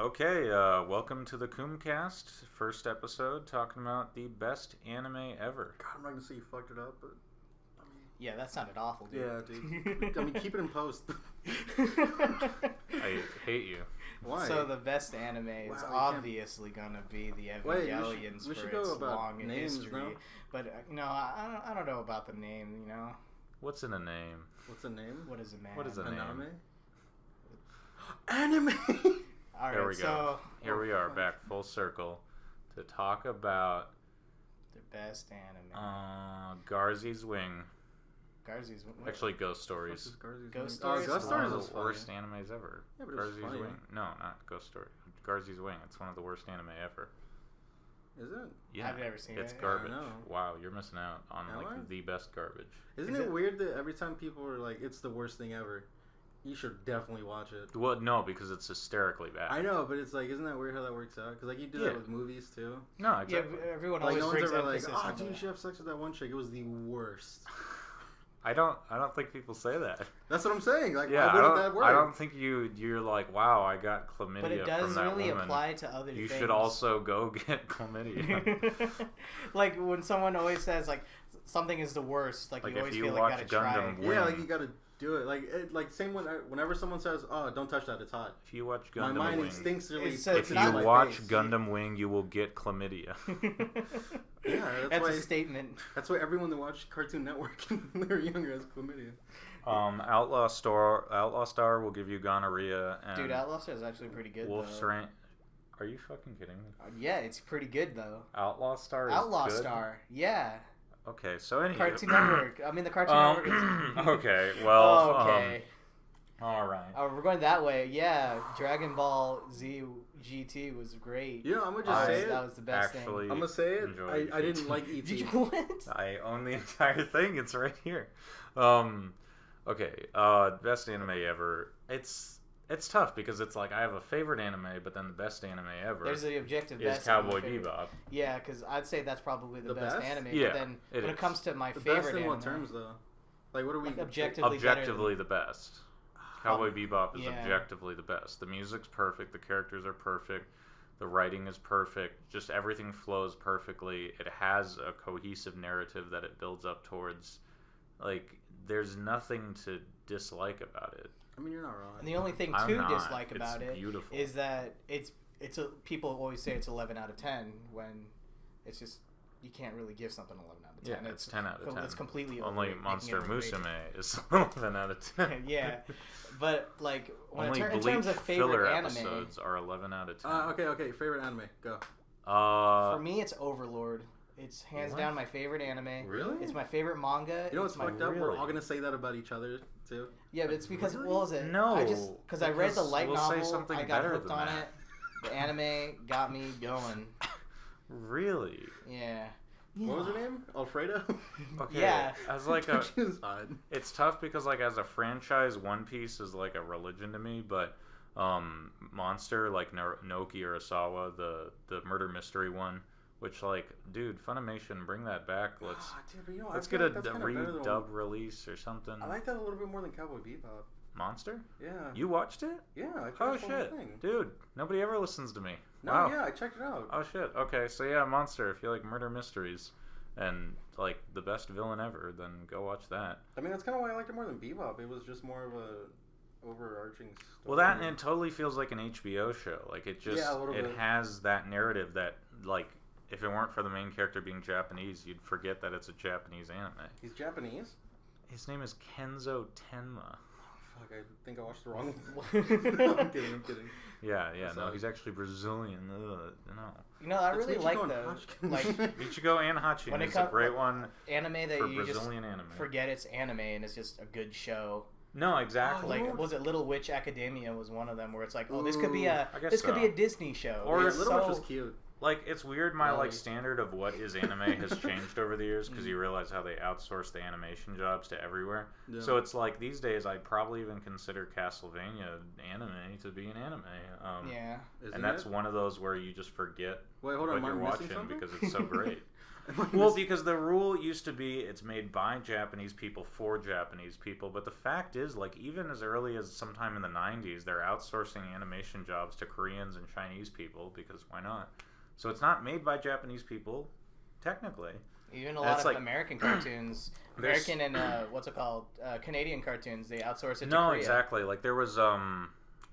Okay, welcome to the Coom cast. First episode, talking about the best anime ever. God, I'm not gonna say you fucked it up, but Yeah, that sounded awful, dude. yeah, dude. I mean, keep it in post. I hate you. Why? So the best anime is Wow, obviously gonna be the Wait, Evangelions we should for go its about long names, history. no? But I don't know about the name. You know, What's in a name? What's the name? what is a man? What is a name? Anime. All right, There we go. so Here we are, back full circle to talk about the best anime. Garzy's Wing. Garzy's Actually, Ghost Stories. Ghost Stories. Stories? Ghost It's one Stories of is the funny. worst animes ever. Yeah, but it was Garzy's funny. Wing. No, not Ghost Story. Garzy's Wing. It's one of the worst anime ever. Is it? Yeah, I've never seen it's it. garbage. Yeah, I know. Wow, you're missing out on Am I? the best garbage. Isn't Is it it? weird that every time people are like, "It's the worst thing ever," you should definitely watch it. Well, no, because it's hysterically bad. I know, but it's like, isn't that weird how that works out? Because like you do Yeah. that with movies too. No, Yeah, exactly. everyone Like always no one's brings ever like, emphasis "Oh, on dude, you that. should have sex with that one chick. It was the worst." I don't think people say that. That's what I'm saying. Like, Yeah, why would that work? I don't think you're like, wow, I got chlamydia But it does from that really woman. apply to other You things. should also go get chlamydia. Like when someone always says like something is the worst, like Like, you if always you feel watch like gotta Gundam try. Wing. Yeah, like you gotta do it. Like same whenever someone says, "Oh, don't touch that, it's hot." If you watch My Gundam mind Wing, instinctively It's- puts if it in you my watch face. Gundam Wing, you will get chlamydia. Yeah, That's why. a statement. That's why everyone that watched Cartoon Network when they were younger has chlamydia. Outlaw Star will give you gonorrhea. And Dude, Outlaw Star is actually pretty good Wolf's though. Rain. Are you fucking kidding me? Yeah, it's pretty good though. Outlaw Star is Outlaw good? Star, yeah. Okay, so anyway. Cartoon Network. I mean, the Cartoon Network is... Okay, well, okay. All right. Oh, we're going that way. Yeah, Dragon Ball Z GT was great. Yeah, I'm gonna just say it. That was the best Actually, I'm gonna say it. enjoy I didn't like thing. ET. Did you what? I own the entire thing. It's right here. Okay. Best anime ever. It's tough because it's like I have a favorite anime, but then the best anime ever There's the objective is best. Cowboy and my favorite. Bebop. Yeah, because I'd say that's probably the The best, best? anime. Yeah, but then it when is. it comes to my The favorite best in what anime, terms though? Like what are we? Like, objectively Objectively the best. Cowboy Bebop is yeah. objectively the best. The music's perfect. The characters are perfect. The writing is perfect. Just everything flows perfectly. It has a cohesive narrative that it builds up towards. Like, there's nothing to dislike about it. I mean, you're not wrong. And the only thing I'm to not. dislike It's about it beautiful. is that people always say it's 11 out of 10 when it's just you can't really give something 11 out of 10. Yeah, it's 10 out of 10. It's completely Only over it, Monster making it Musume is 11 out of 10. yeah, but like when Only in Bleach terms of filler favorite anime, episodes are 11 out of 10. Okay. Favorite anime, go. for me it's Overlord. It's hands What? down my favorite anime. Really? It's my favorite manga. You know what's It's my- fucked up? We're really- all gonna say that about each other too. Yeah, but it's because Really? what was it? No, I just because I read the because light we'll say novel, something I got better hooked than on that. it. The anime got me going. Really? Yeah. What was her name? Alfredo. Okay. Yeah. As like a, She was hot. it's tough because like as a franchise, One Piece is like a religion to me. But Monster, like Naoki Urasawa, the murder mystery one, which like, dude, Funimation, bring that back. Let's Dude, but you know, I let's feel get like a that's kinda better than redub release or something. I like that a little bit more than Cowboy Bebop. Monster? Yeah. You watched it? Yeah. I Oh finished the whole shit, thing. dude! Nobody ever listens to me. No, Wow. yeah, I checked it out. Oh shit. Okay, so yeah, Monster. If you like murder mysteries and like the best villain ever, then go watch that. I mean, that's kind of why I liked it more than Bebop. It was just more of a overarching story. Well, that and it totally feels like an HBO show. Like it just Yeah, a little it bit. has that narrative that like if it weren't for the main character being Japanese, you'd forget that it's a Japanese anime. He's Japanese? His name is Kenzo Tenma. Fuck, I think I watched the wrong one. No, I'm kidding. Yeah, That's no, all. he's actually Brazilian. Ugh, no. You know, I That's really Michiko like and those Hachiko. like Ichigo and Hachin When it is a come- great one anime that for you just Brazilian anime. forget it's anime and it's just a good show. No, exactly. Oh, Like was it Little Witch Academia was one of them where it's like, oh, this could be Ooh, a I guess this could so. be a Disney show. Or Yeah, It's Little Witch so- was cute. Like, it's weird my, Really? like, standard of what is anime has changed over the years because you realize how they outsource the animation jobs to everywhere. Yeah. So it's like, these days, I'd probably even consider Castlevania anime to be an anime. Yeah. Isn't That's it? one of those where you just forget Wait, hold what on. Am I you're missing watching something? because it's so great. Am I Well, missing- because the rule used to be it's made by Japanese people for Japanese people, but the fact is, like, even as early as sometime in the 90s, they're outsourcing animation jobs to Koreans and Chinese people because why not? So it's not made by Japanese people, technically. Even a And lot it's of like- American cartoons, There's- American and what's it called, Canadian cartoons, they outsource it to No, Korea. exactly. Like there was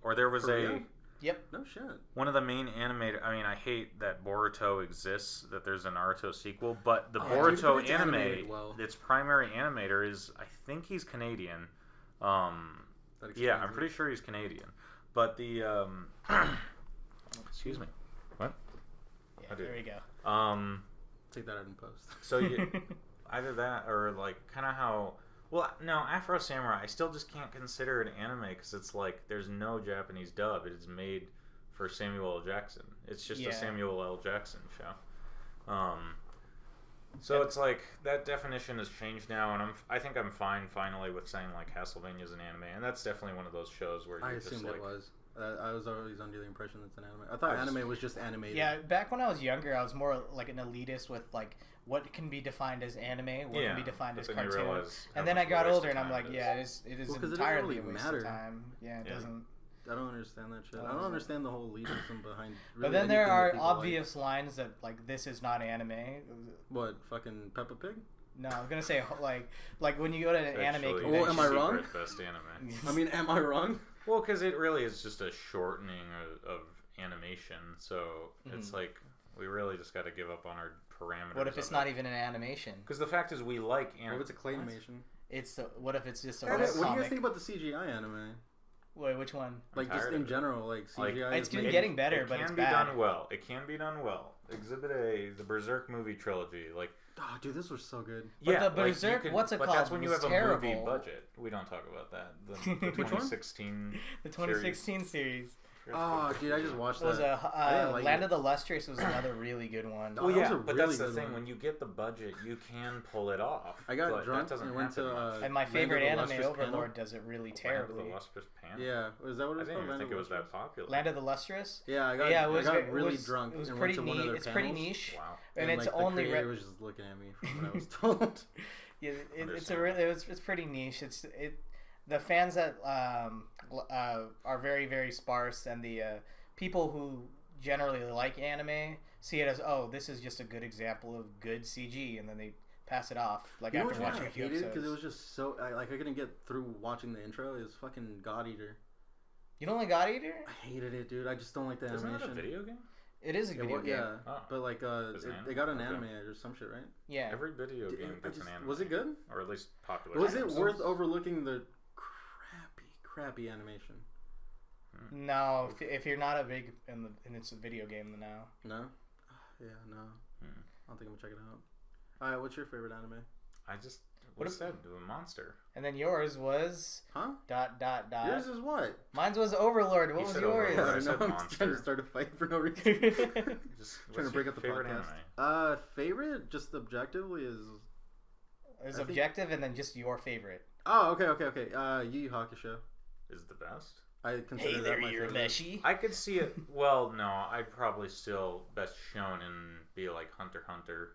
Korea? Yep. No shit. one of the main animator. I mean, I hate that Boruto exists, that there's a Naruto sequel, but the Oh, Boruto dude, but it's anime, animated well. its primary animator is, I think he's Canadian. That Yeah, explains I'm it. pretty sure he's Canadian. But the excuse me. What? Yeah, I do. there we go. Take that out in post. So you, either that or like kind of how. Well, no, Afro Samurai. I still just can't consider it anime because it's like there's no Japanese dub. It is made for Samuel L. Jackson. It's just Yeah. a Samuel L. Jackson show. So it's like that definition has changed now, and I think I'm fine finally with saying like Castlevania's an anime, and that's definitely one of those shows where I you just assumed like it was. I was always under the impression it's an anime. I thought I just- anime was just animated. Yeah, back when I was younger, I was more like an elitist with like what can be defined as anime, what can be defined but as then you cartoon. realize how And then much I of a got waste older, of and I'm time like, it is. yeah, it is Well, 'cause it doesn't entirely really a waste matter. of time. Yeah, it Yeah. doesn't. I don't understand that shit. I Oh, don't understand the whole elitism behind. But Really then there anything that are people like. obvious lines that like this is not anime. What fucking Peppa Pig? No, I was gonna say like when you go to an It's anime actually convention. Oh, am I wrong? secret best anime. I mean, am I wrong? Well, because it really is just a shortening of animation, so it's Mhm. like we really just got to give up on our parameters. What if it's not even an animation? Because the fact is, we like What anime. if it's a claymation? What if it's just a What web do you guys comic? think about the CGI anime? Wait, which one? Like just tired in of it. general, like CGI. It's is making- getting better, It but can it's be bad. done well. It can be done well. Exhibit A, the Berserk movie trilogy, like Oh, dude, this was so good. But yeah, the like, you Berserk, can- what's it but called? that's when you was have a terrible. movie budget. We don't talk about that. The Which one? 2016. The 2016 series. Oh, dude, I just watched Was that. I didn't like Land it. of the Lustrous was another really good one. Oh, Well, that yeah, was a but really that's the good thing. one. When you get the budget, you can pull it off. I got but drunk that doesn't and went happen to, much. And my Land of favorite the anime, Lustrous Overlord, Panel? does it really Land of terribly. the Lustrous Panel. Yeah, is that what I it's didn't called? even Land think of it was that Lustrous? popular. Land of the Lustrous? Yeah, I got really drunk It was and pretty went to one of neat. their It's pretty panels. niche, Wow. and it's like, only the creator was just looking at me from what I was told. yeah, it's a Understand. really it's pretty niche. The fans that are very very sparse, and the people who generally like anime see it as, oh, this is just a good example of good CG, and then they pass it off like You know after what watching I a few hated? episodes. Because it was just so I couldn't get through watching the intro. It was fucking God Eater. You don't like God Eater? I hated it, dude. I just don't like the Isn't animation. that a video game? It is a Yeah, video well, game. yeah, Oh. but like Is it they got an okay. anime or some shit, right? Yeah. Every video Did- game I gets just- an anime. was it good? Or at least popular. Was it games. worth overlooking the crappy animation? No, if you're not a big and it's a video game, then no. No. Yeah, no. Hmm. I don't think I'm gonna check it out. All right, what's your favorite anime? I just What what if- said the monster. And then yours was ... Huh? Dot. Yours is what? Mine was Overlord. What You was said yours? Overlord. I I said know. I'm monster. trying to start a fight for no reason. Just Trying what's to break your up the favorite podcast. anime? Favorite, just objectively is. It was I think- objective, and then just your favorite. Oh, okay. Yu Yu Hakusho. Is the best. I consider that my favorite. Meshi. I could see it. Well, no, I'd probably still best shown and be like Hunter x Hunter.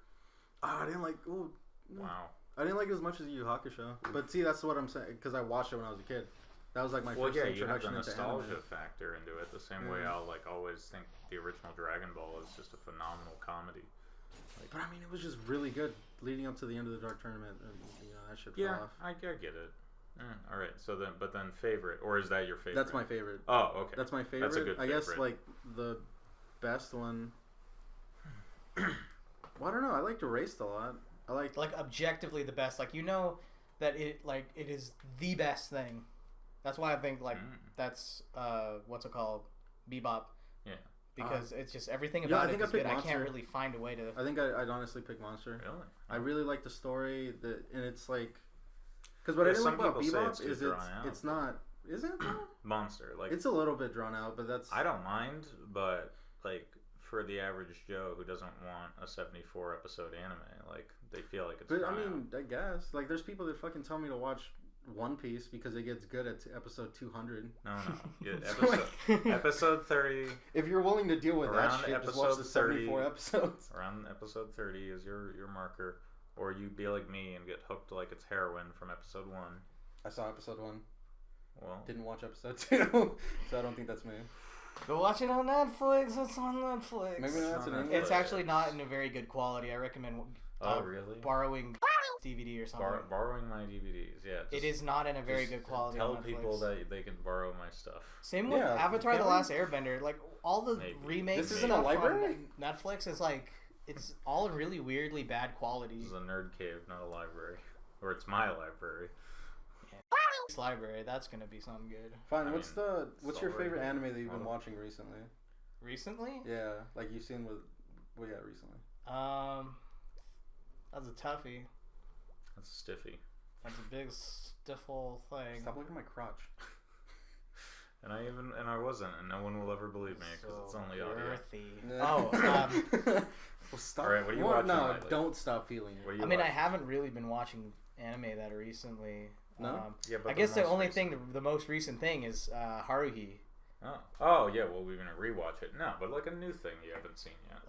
Oh, I didn't like. Oh, Wow. I didn't like it as much as Yu Yu Hakusho. But see, that's what I'm saying because I watched it when I was a kid. That was like my Well, first yeah, you have the introduction into nostalgia anime. factor into it. The same way Yeah. I'll like always think the original Dragon Ball is just a phenomenal comedy. But I mean, it was just really good leading up to the end of the Dark Tournament. And, that shit fell Yeah, off. I get it. All right. So then, but then favorite, or is that your favorite? That's my favorite. Oh, okay. That's my favorite. That's a good I guess favorite. like the best one. Well, I don't know. I liked Erased a lot. I liked. Like objectively the best. Like you know that it is the best thing. That's why I think like that's what's it called, Bebop. Yeah. Because it's just everything Yeah, about I it think I is good. picked I can't Monster. really find a way to. I think I'd honestly pick Monster. Really? I really like the story. And it's like. Because what I Yeah, didn't like some about people say Bebop it's too is drawn out. it's not. Is it? Though? Monster. Like It's a little bit drawn out, but that's. I don't mind, but like for the average Joe who doesn't want a 74 episode anime. Like, they feel like it's. But I mean, I guess like there's people that fucking tell me to watch One Piece because it gets good at episode 200. No. Yeah, episode 30. If you're willing to deal with that shit, just watch the 74 episodes. Around episode 30 is your marker, or you be like me and get hooked like it's heroin from episode 1. I saw episode 1. Well, didn't watch episode 2, so I don't think that's me. Go watch it on Netflix. It's on Netflix. Maybe that's an It's actually not in a very good quality. I recommend really? borrowing DVD or something. Borrowing my DVDs, yeah. It is not in a very good quality. Tell on Netflix. people that they can borrow my stuff. Same with Avatar: The Last Airbender. Like all the remakes. This isn't a library. On Netflix is like it's all in really weirdly bad quality. This is a nerd cave, not a library, or it's my library. This library, that's gonna be something good. Fine. What's your favorite anime that you've been watching recently? Recently? Yeah, like you've seen with. Well, yeah, recently. That's a toughie. That's a stiffy. That's a big stiffle thing. Stop looking at my crotch. And I wasn't, and no one will ever believe me because it's only audio. Well, stop. All right, what are you watching? No, lately? Don't stop feeling it. I mean, I haven't really been watching anime that recently. No. Yeah, but I guess the only thing, the most recent thing is Haruhi. Oh yeah. Well, we're gonna rewatch it. No, but like a new thing you haven't seen yet.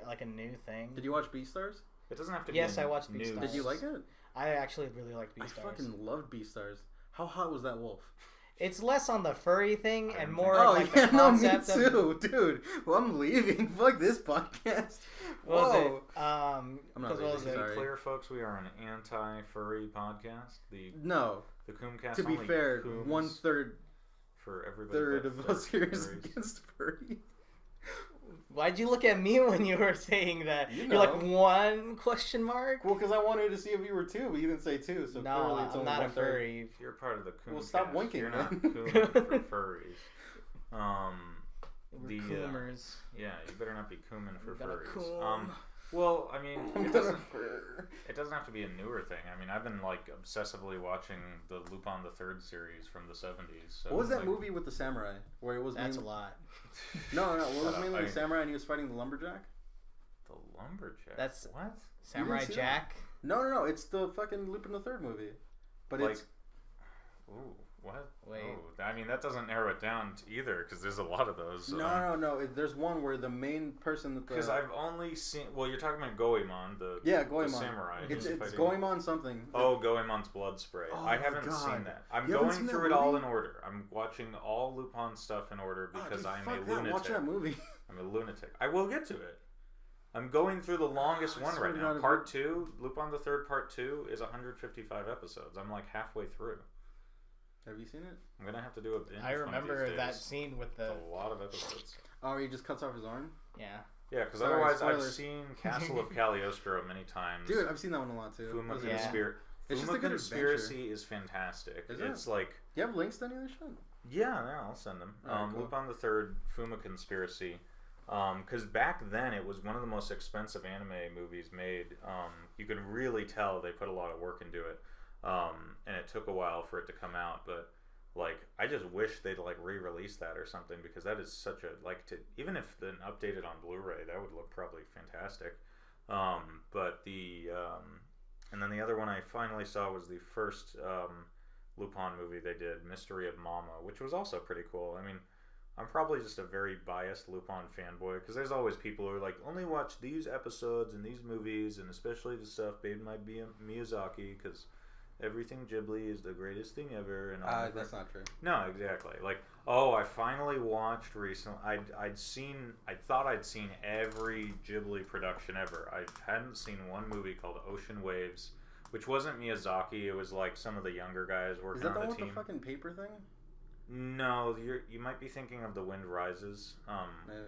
Like a new thing. Did you watch Beastars? It doesn't have to be. Yes, I watched Beastars. Did you like it? I actually really liked Beastars. I fucking loved Beastars. How hot was that wolf? It's less on the furry thing and more the concept me too, dude. Well, I'm leaving. Fuck this podcast. What was it? I'm not leaving. To be clear, folks, we are an anti-furry podcast. The Coomcast. To be fair, 1/3 for everybody. Third of us here is against furry. Why'd you look at me when you were saying that? You're like, one question mark? Well, because I wanted to see if you were 2, but you didn't say 2, so no, clearly it's I'm only not a 1/3. furry. If you're part of the Coom, well, stop winking, you're man. not Coom for furries. We're Coomers. Yeah, you better not be Cooming for furries. Coom. Well, I mean, it doesn't have to be a newer thing. I mean, I've been like obsessively watching the Lupin the Third series from the 70s. So what was that movie with the samurai where it was? That's a lot. No. What was mainly the samurai and he was fighting the lumberjack? The lumberjack. That's what? Samurai Jack. No. It's the fucking Lupin the Third movie. But like, it's. Ooh. What? Wait. Oh, I mean, that doesn't narrow it down either, because there's a lot of those. No. There's one where the main person that because I've only seen. Well, you're talking about Goemon, the samurai. It's Goemon something. Oh, Goemon's blood spray. Oh, I haven't seen that. I'm going through it all in order. I'm watching all Lupin stuff in order because I'm a lunatic. Watch that movie. I'm a lunatic. I will get to it. I'm going through the longest one right now. Part 2, Lupin the Third Part 2 is 155 episodes. I'm like halfway through. Have you seen it? I'm gonna have to do a binge. I remember that scene with the. It's a lot of episodes. Oh, he just cuts off his arm? Yeah. Yeah, because otherwise I've seen Castle of Cagliostro many times. Dude, I've seen that one a lot too. Fuma Conspiracy is fantastic. It's like. Do you have links to any of this shit? Yeah, I'll send them. Cool. Lupin the Third, Fuma Conspiracy. Because back then it was one of the most expensive anime movies made. You could really tell they put a lot of work into it. And it took a while for it to come out, but like I just wish they'd like re-release that or something, because that is such a even if then updated on Blu-ray, that would look probably fantastic. But and then the other one I finally saw was the first Lupin movie they did, Mystery of Mama, which was also pretty cool. I mean, I'm probably just a very biased Lupin fanboy, because there's always people who are like, only watch these episodes and these movies, and especially the stuff made by Miyazaki, because everything Ghibli is the greatest thing ever. And that's not true. No, exactly. Like, I finally watched recently. I thought I'd seen every Ghibli production ever. I hadn't seen one movie called Ocean Waves, which wasn't Miyazaki. It was like some of the younger guys working on the team. Is that the one with the fucking paper thing? No, you might be thinking of The Wind Rises,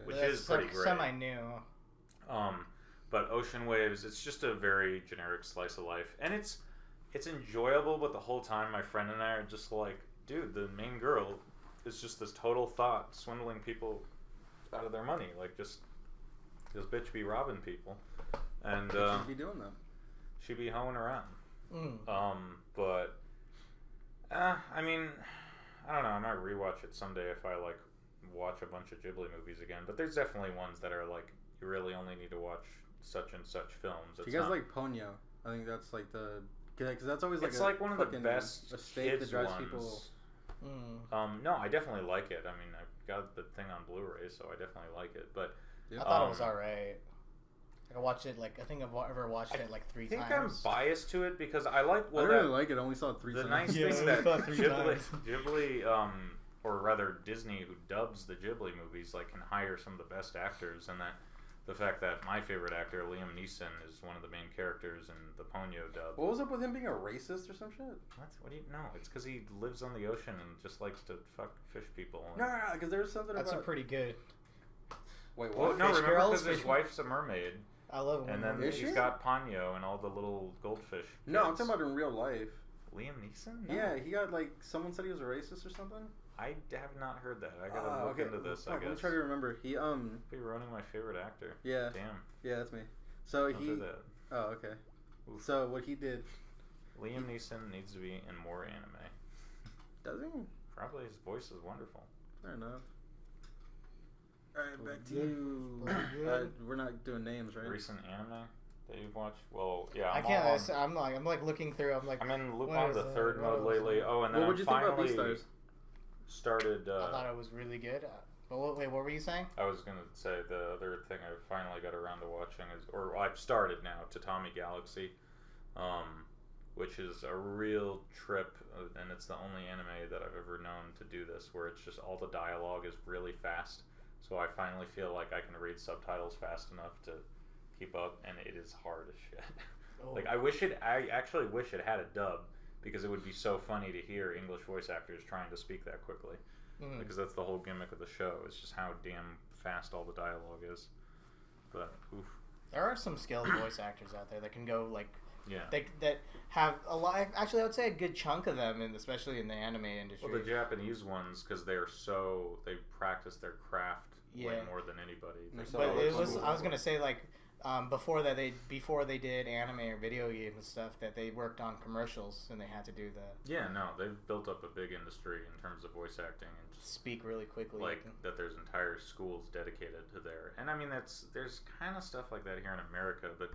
which is pretty great. Semi-new. But Ocean Waves, it's just a very generic slice of life, and it's enjoyable, but the whole time my friend and I are just like, dude, the main girl is just this total thought swindling people out of their money. Like, just this bitch be robbing people. And she'd be doing that. She'd be hoeing around. I mean, I don't know, I might rewatch it someday if I like watch a bunch of Ghibli movies again. But there's definitely ones that are like you really only need to watch such and such films. Do you guys like Ponyo? I think that's like the because that's always like it's like one of the best a steak that drives ones. people. No, I definitely like it. I mean, I've got the thing on Blu-ray, so I definitely like it. But I thought it was alright. I watched it I think I've ever watched it like 3 times. I think I'm biased to it because I like. I really like it. I only saw it 3 times. The nice thing that Ghibli, or rather Disney, who dubs the Ghibli movies, like can hire some of the best actors, and that the fact that my favorite actor Liam Neeson is one of the main characters in the Ponyo dub. What was up with him being a racist or some shit? What do you know? It's because he lives on the ocean and just likes to fuck fish people. No, because there's something That's about... a pretty good... Wait, what? Well, no, Fish remember girls? because his wife's a mermaid. I love him. And then Is he's she? got Ponyo and all the little goldfish. No, I'm kids. talking about in real life. Liam Neeson? No. Yeah, he got like... Someone said he was a racist or something? I have not heard that. I gotta look into this, Fuck, I guess. let me try to remember. He, Be ruining my favorite actor. Yeah. Damn. Yeah, that's me. So Don't do that. Oh, okay. Oof. So what he did... Liam Neeson needs to be in more anime. Does he? Probably his voice is wonderful. Fair enough. Alright, back to you. We're not doing names, right? Recent anime that you've watched? Well, yeah. I can't. I'm like looking through. I'm in Lupin the Third mode lately. Oh, and then what would you think about finally Beastars? started. I thought it was really good. But wait, what were you saying? I was gonna say the other thing I finally got around to watching is, or I've started now, Tatami Galaxy, which is a real trip, and it's the only anime that I've ever known to do this, where it's just all the dialogue is really fast. So I finally feel like I can read subtitles fast enough to keep up, and it is hard as shit. Oh. Like I actually wish it had a dub, because it would be so funny to hear English voice actors trying to speak that quickly. Because that's the whole gimmick of the show. It's just how damn fast all the dialogue is. But oof. There are some skilled voice actors out there that can go like that have a lot. Actually, I would say a good chunk of them, and especially in the anime industry. Well, the Japanese ones, because they practice their craft way more than anybody. But it was. I was gonna say like. Before they did anime or video games and stuff, that they worked on commercials and they had to do that. Yeah, no, they've built up a big industry in terms of voice acting and just speak really quickly. Like that, there's entire schools dedicated to their. And I mean, there's kind of stuff like that here in America, but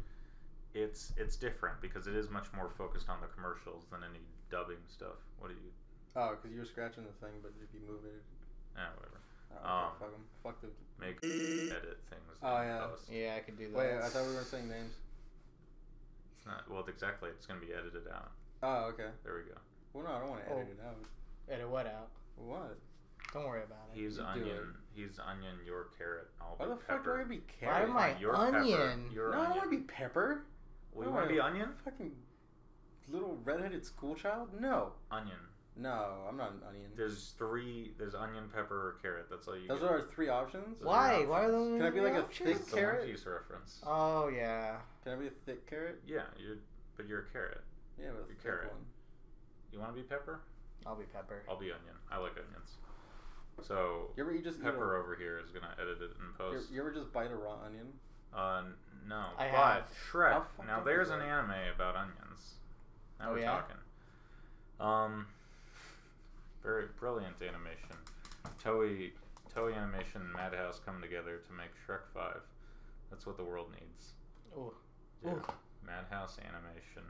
it's different because it is much more focused on the commercials than any dubbing stuff. What do you? Oh, because you were scratching the thing, but if you move it. Whatever. Oh, fuck them. Fuck the. Make edit things. Oh yeah. Post. Yeah, I could do that. Wait, I thought we weren't saying names. It's not. Well, exactly. It's gonna be edited out. Oh, okay. There we go. Well, no, I don't want to edit it out. Edit what out? What? Don't worry about it. He's onion. He's onion. You're carrot. Why the fuck do I be carrot? Why am I You're onion? Pepper. You're no, onion. I don't want to be pepper. Well, you want to be onion? Fucking little redheaded school child? No. Onion. No, I'm not an onion. There's onion, pepper, or carrot. That's all you Those get. are our 3 options? Why? Why are those? Can I be like options? a thick carrot? One Piece reference. Oh yeah. Can I be a thick carrot? Yeah, but you're a carrot. Yeah, but You're a carrot. thick one. You want to be pepper? I'll be pepper. I'll be onion. I like onions. So You just pepper over here is gonna edit it in post. You ever just bite a raw onion? No. I but have. Shrek. How Now fucked there's up an is anime about onions. Now we're yeah? talking. Very brilliant animation. Toei Animation and Madhouse come together to make Shrek 5. That's what the world needs. Ooh. Yeah. Ooh. Madhouse Animation,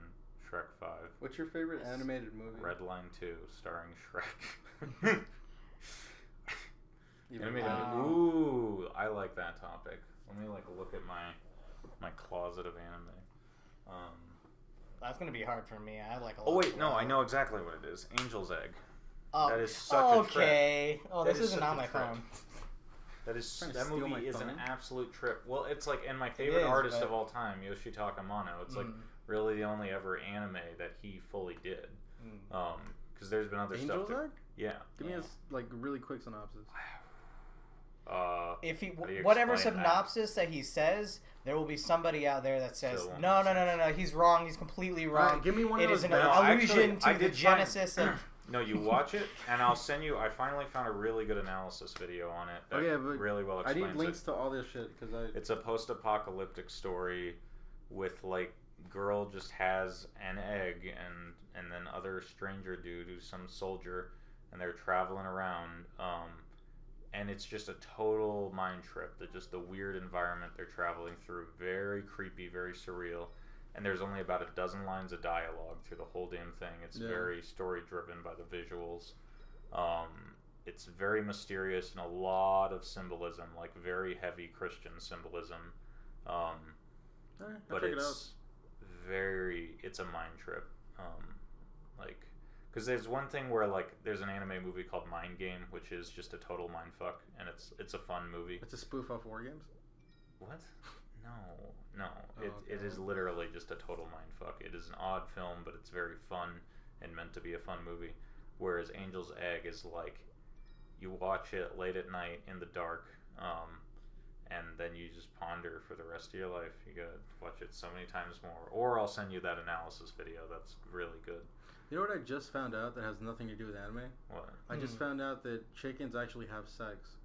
Shrek 5. What's your favorite animated movie? Redline 2, starring Shrek. Ooh, I like that topic. Let me look at my closet of anime. That's gonna be hard for me. I like a lot. Oh wait, no, I know exactly what it is. Angel's Egg. Oh, That is such a trip. okay. Oh, That this is isn't such on a my trip. phone. That movie is an absolute trip. Well, it's like, and my favorite is, artist but- of all time, Yoshitaka Amano. It's like really the only ever anime that he fully did. Because there's been other Angel's stuff. Egg? Yeah. Give me a really quick synopsis. If he how do you whatever explain that? synopsis that he says, there will be somebody out there that says, Still won't no, make no, no, no, no, he's wrong. He's completely wrong. Alright, give me one It of is those. an No, allusion actually, I to the did genesis of. No, you watch it, and I'll send you. I finally found a really good analysis video on it. That but really well I explains need links it. to all this shit because It's a post-apocalyptic story with girl just has an egg and then other stranger dude who's some soldier, and they're traveling around and it's just a total mind trip. Just the weird environment they're traveling through, very creepy, very surreal. And there's only about a dozen lines of dialogue through the whole damn thing. It's very story driven by the visuals. It's very mysterious and a lot of symbolism, like very heavy Christian symbolism. But it's it's a mind trip. Because there's one thing where like there's an anime movie called Mind Game, which is just a total mind fuck, and it's a fun movie. It's a spoof off War Games. What? No. It is literally just a total mind fuck. It is an odd film, but it's very fun and meant to be a fun movie. Whereas Angel's Egg is like, you watch it late at night in the dark, and then you just ponder for the rest of your life. You gotta watch it so many times more. Or I'll send you that analysis video. That's really good. You know what I just found out that has nothing to do with anime? What? I just found out that chickens actually have sex.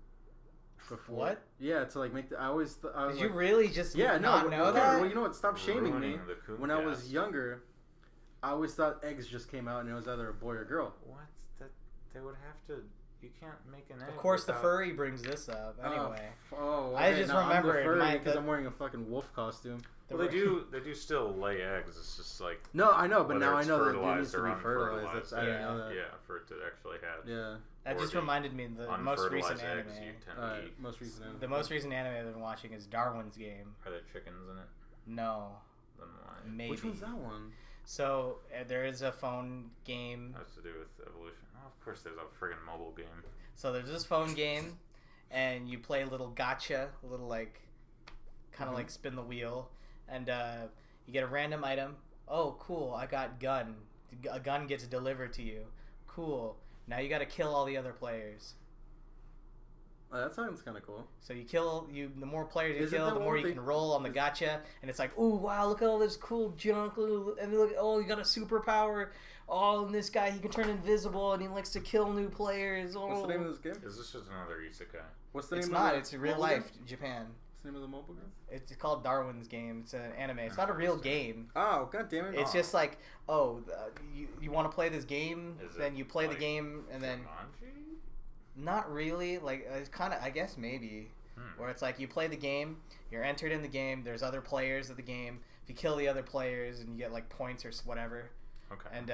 Before. What? Yeah, to like make the. I was Did like, you really just yeah, not know that? Well, you know what? Stop shaming me. The Coom When I was cast. younger, I always thought eggs just came out and it was either a boy or girl. What? That they would have to. You can't make an egg. Of course, without... the furry brings this up. Anyway, Okay, I just now remember I'm the furry it because I'm wearing a fucking wolf costume. Well, they do still lay eggs. It's just like No, I know, but whether now I it's know that it needs fertilized to or be fertilized. That's, I didn't Yeah. know that. Yeah, for it to actually have. Yeah. that Or just the reminded me of the most recent unfertilized anime. eggs you tend to Alright, eat. most recent anime. The most recent anime I've been watching is Darwin's Game. Are there chickens in it? No, Then why? maybe. Which one's that one? So there is a phone game. Has to do with evolution. Oh, of course, there's a friggin' mobile game. So there's this phone game, and you play a little gotcha, a little like, kind of like spin the wheel, and you get a random item. Oh, cool! I got gun. A gun gets delivered to you. Cool. Now you got to kill all the other players. Oh, that sounds kind of cool. So you kill the more players you Is it kill, the the one more with you the- can roll on the gotcha, and it's like, ooh, wow, look at all this cool junk, and look, oh, you got a superpower. Oh, and this guy, he can turn invisible, and he likes to kill new players. Oh. What's the name of this game? Is this just another isekai? What's the It's name not. of It's the real mobile life game? Japan. What's the name of the mobile game? It's called Darwin's Game. It's an anime. It's not a real game. Oh, god damn it. It's just like, you want to play this game, Is it then you play the like game, and then Jumanji? not really. Like it's kind of, I guess maybe, where it's like you play the game, you're entered in the game. There's other players of the game. If you kill the other players, and you get like points or whatever. Okay. And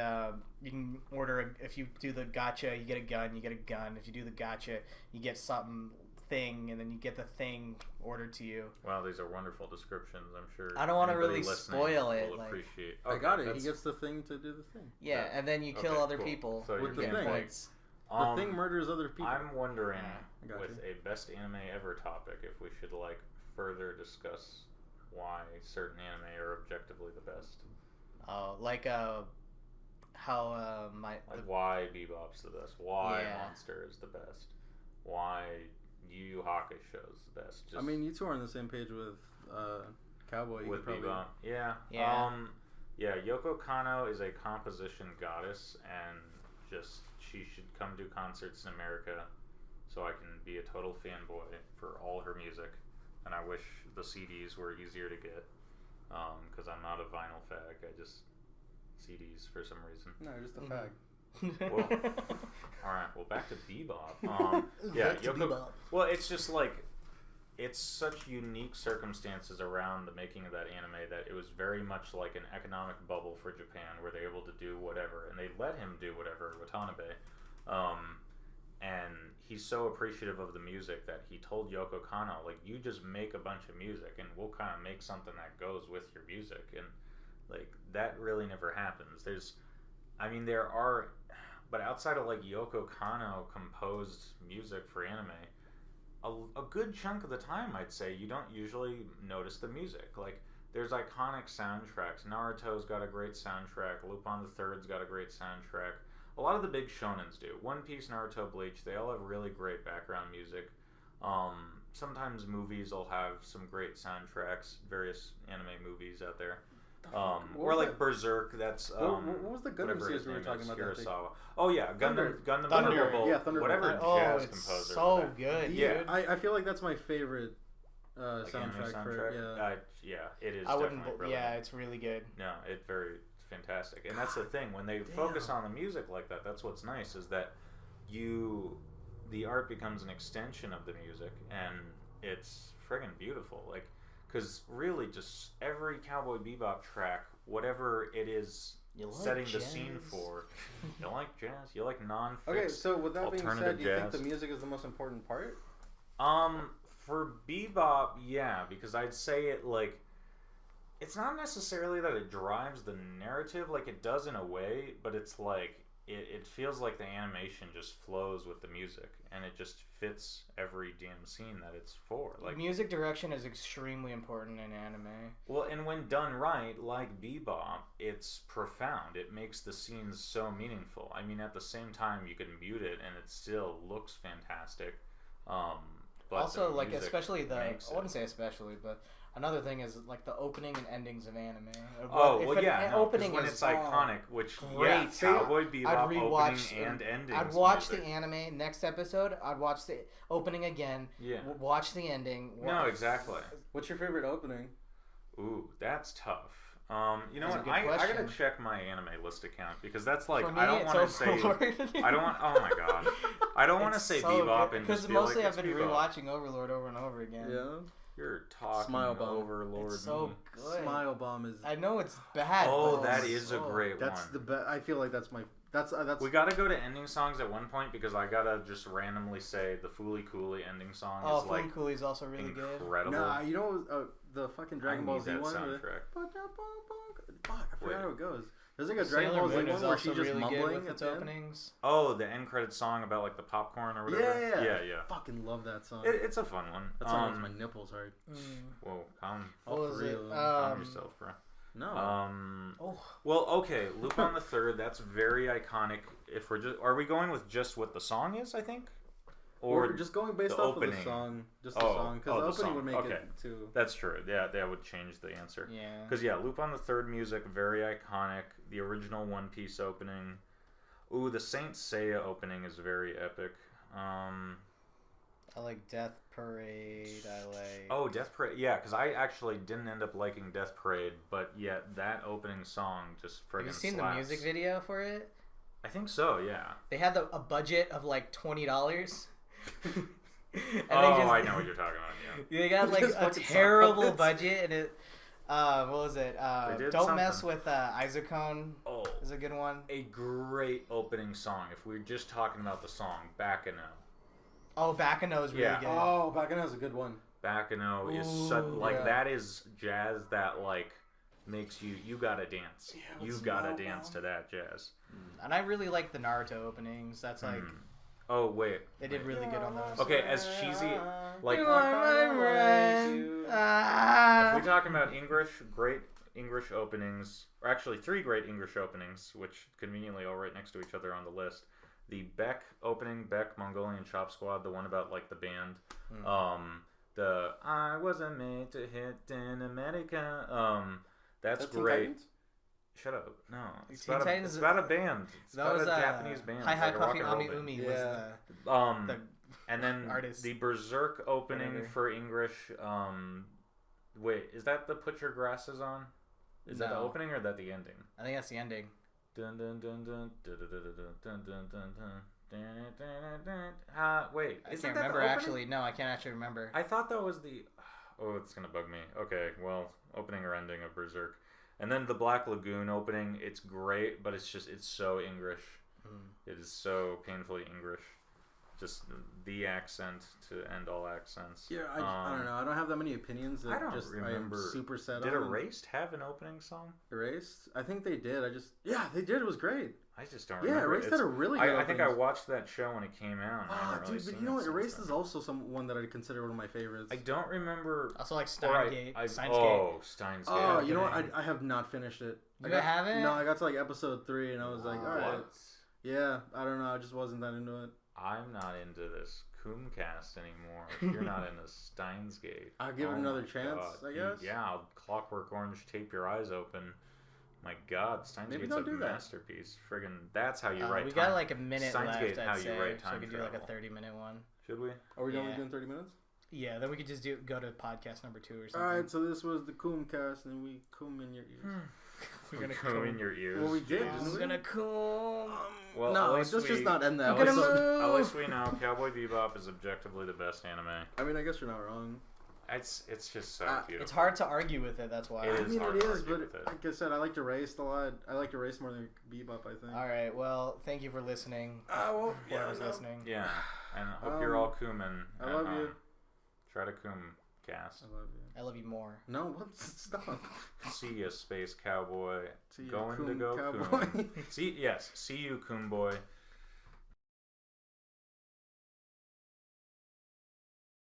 you can order. If you do the gotcha, you get a gun. You get a gun. If you do the gotcha, you get something thing, and then you get the thing ordered to you. Wow, these are wonderful descriptions. I'm sure. I don't wanna anybody really listening spoil it, will like- appreciate. I got it. that's- He gets the thing to do the thing. Yeah, Yeah. and then you kill Okay, other cool. people. So With you're the getting thing. points. The thing murders other people. I'm wondering, I got with you. a best anime ever topic, if we should like further discuss why certain anime are objectively the best. Like how Like why Bebop's the best, why Yeah. Monster is the best, why Yu Yu Hakusho is the best. I mean, you two are on the same page with Cowboy. You with could probably... Bebop, yeah. Yeah. Yeah, Yoko Kanno is a composition goddess, and just she should come do concerts in America so I can be a total fanboy for all her music. And I wish the CDs were easier to get, because I'm not a vinyl fag. I just CDs for some reason. No, you're just a fag. Whoa. All right, well, back to Bebop. Yeah, Back to Yoko. Bebop. Well, it's just like it's such unique circumstances around the making of that anime that it was very much like an economic bubble for Japan, where they're able to do whatever, and they let him do whatever, Watanabe. And he's so appreciative of the music that he told Yoko Kanno, like, you just make a bunch of music, and we'll kind of make something that goes with your music. And like that really never happens. There are, but outside of like Yoko Kanno composed music for anime, a good chunk of the time, I'd say, you don't usually notice the music. Like, there's iconic soundtracks. Naruto's got a great soundtrack. Lupin the Third's got a great soundtrack. A lot of the big shonens do. One Piece, Naruto, Bleach, they all have really great background music. Sometimes movies will have some great soundtracks, various anime movies out there. Or like that? Berserk, that's what was the Gundam series we were talking about? Kurosawa. Oh yeah, Gundam Thunder. Thunderbolt. Yeah, Thunderbolt. Whatever Oh, jazz it's composer. so good, Yeah. dude. I feel like that's my favorite Like anime soundtrack for yeah, it is. I wouldn't. Definitely brilliant. Yeah, it's really good. No, it's fantastic, and that's the thing. When they focus on the music like that, that's what's nice, is that the art becomes an extension of the music, and it's friggin' beautiful. Like, because really, just every Cowboy Bebop track, whatever it is setting the scene for, you like jazz, you like non-fixed Okay, so with that being said, do you think jazz. the music is the most important part? For Bebop, yeah, because I'd say it like. It's not necessarily that it drives the narrative, like it does in a way, but it's like it feels like the animation just flows with the music, and it just fits every damn scene that it's for. Like music direction is extremely important in anime. Well, and when done right, like Bebop, it's profound. It makes the scenes so meaningful. I mean, at the same time, you can mute it, and it still looks fantastic. But also, like especially I it. wouldn't say especially, but. Another thing is like the opening and endings of anime. Oh, well, yeah. Opening when it's iconic, which, great. Yeah, Cowboy Bebop opening and endings. I'd watch the anime. Next episode, I'd watch the opening again. Yeah. Watch the ending. No, exactly. What's your favorite opening? Ooh, that's tough. You know what? I gotta check my anime list account because that's like me, I don't want to say I don't want. Oh my god, I don't want to say so Bebop and just because be mostly like, I've been rewatching Overlord over and over again. Yeah. You're talking Smile Bomb. Overlord. It's so good. Smile Bomb is. I know it's bad. Oh, that is a great that's one. The best. I feel like that's my. That's. We gotta go to ending songs at one point because I gotta just randomly say the Fooly Cooly ending song is like. Fooly Cooly is also really good. Incredible. Nah, you know the fucking Dragon Ball Z one. Soundtrack. Fuck, I forgot how it goes. There's like a Dragon Sailor Ball Z Moon one is where also she's just really good mumbling with at its the end. openings. Oh, the end credit song about like the popcorn or whatever. Yeah. Fucking love that song. It's a fun one. That song makes my nipples hard. Whoa, calm yourself, bro. No. Well, okay. Lupin the Third. That's very iconic. If we're are we going with just what the song is? I think. Or just going based off opening. Of the song, just the song, because the opening would make it too. That's true. Yeah, that would change the answer. Yeah. Because Lupin the Third music very iconic. The original One Piece opening. Ooh, the Saint Seiya opening is very epic. I like Death Parade. Oh, Death Parade. Yeah, because I actually didn't end up liking Death Parade, but yet that opening song just friggin' Have you seen slaps. the music video for it? I think so. Yeah. They had a budget of like $20. I know what you're talking about. Yeah. They got like a terrible budget, and it. What was it? Don't Mess with Isokone. Oh, is a good one. A great opening song. If we're just talking about the song, Baccano. Oh, Baccano is really good. Oh, Baccano is a good one. Baccano is that is jazz that like makes you gotta dance. Yeah, you gotta dance to that jazz. And I really like the Naruto openings. That's like. Oh wait, they did really good on those. Okay, as cheesy, like you are my friend. If we're talking about great English openings, or actually 3 great English openings, which conveniently all right next to each other on the list. The Beck opening, Beck Mongolian Chop Squad, the one about like the band. The I wasn't made to hit in America. That's great. Shut up. No. It's about a band. It's about a Japanese band. Hi Coffee Ami Umi was the and then artist. The Berserk opening for English. Wait, is that the Put Your Glasses On? Is that the opening or is that the ending? I think that's the ending. Dun dun dun dun dun dun dun dun. Wait, I can't remember actually. No, I can't actually remember. I thought that was the. Oh, it's gonna bug me. Okay, well, opening or ending of Berserk. And then the Black Lagoon opening, it's great, but it's so English. It is so painfully English. Just the accent to end all accents. Yeah, I don't know. I don't have that many opinions. I don't remember. I am super set Did on. Erased have an opening song? Erased? I think they did. They did. It was great. I just don't remember. Yeah, Erased had a really good I think I watched that show when it came out. Dude, but you know what? Erased is also one that I'd consider one of my favorites. I don't remember. Also like Steins Gate. Steins Gate. Oh, you know what? I have not finished it. You haven't? No, I got to like episode 3 and I was like, all right. Yeah, I don't know. I just wasn't that into it. I'm not into this Coomcast anymore. If you're not into Steins Gate. I'll give it another chance, I guess. Yeah, I'll Clockwork Orange tape your eyes open. My God, Steins Gate's a masterpiece. Friggin', that's how you write time. We got like a minute Steins left, Gate, I'd how say, you write time so we could do like a 30-minute one. Should we? Are we only doing 30 minutes? Yeah, then we could just go to podcast number 2 or something. Alright, so this was the Coomcast, and we coom in your ears. We're gonna comb in your ears. Well, we did, Jeez. didn't we? I'm gonna coom. Well, no, at let's least just not end that. I'm way. gonna So- At least we know Cowboy Bebop is objectively the best anime. I mean, I guess you're not wrong. It's just so beautiful. It's hard to argue with it. That's why. It I is mean, hard it to is, argue but with it. like I said, I like to race a lot. I like to race more than Bebop, I think. All right. Well, thank you for listening. Well, Whoever's no. listening. Yeah, and I hope you're all Koomin. I love you. Try to Koom cast. I love you. I love you more. No, what? Stop. See ya, space cowboy. See you, Going to Coom go cowboy. Coom. See you, Coom boy.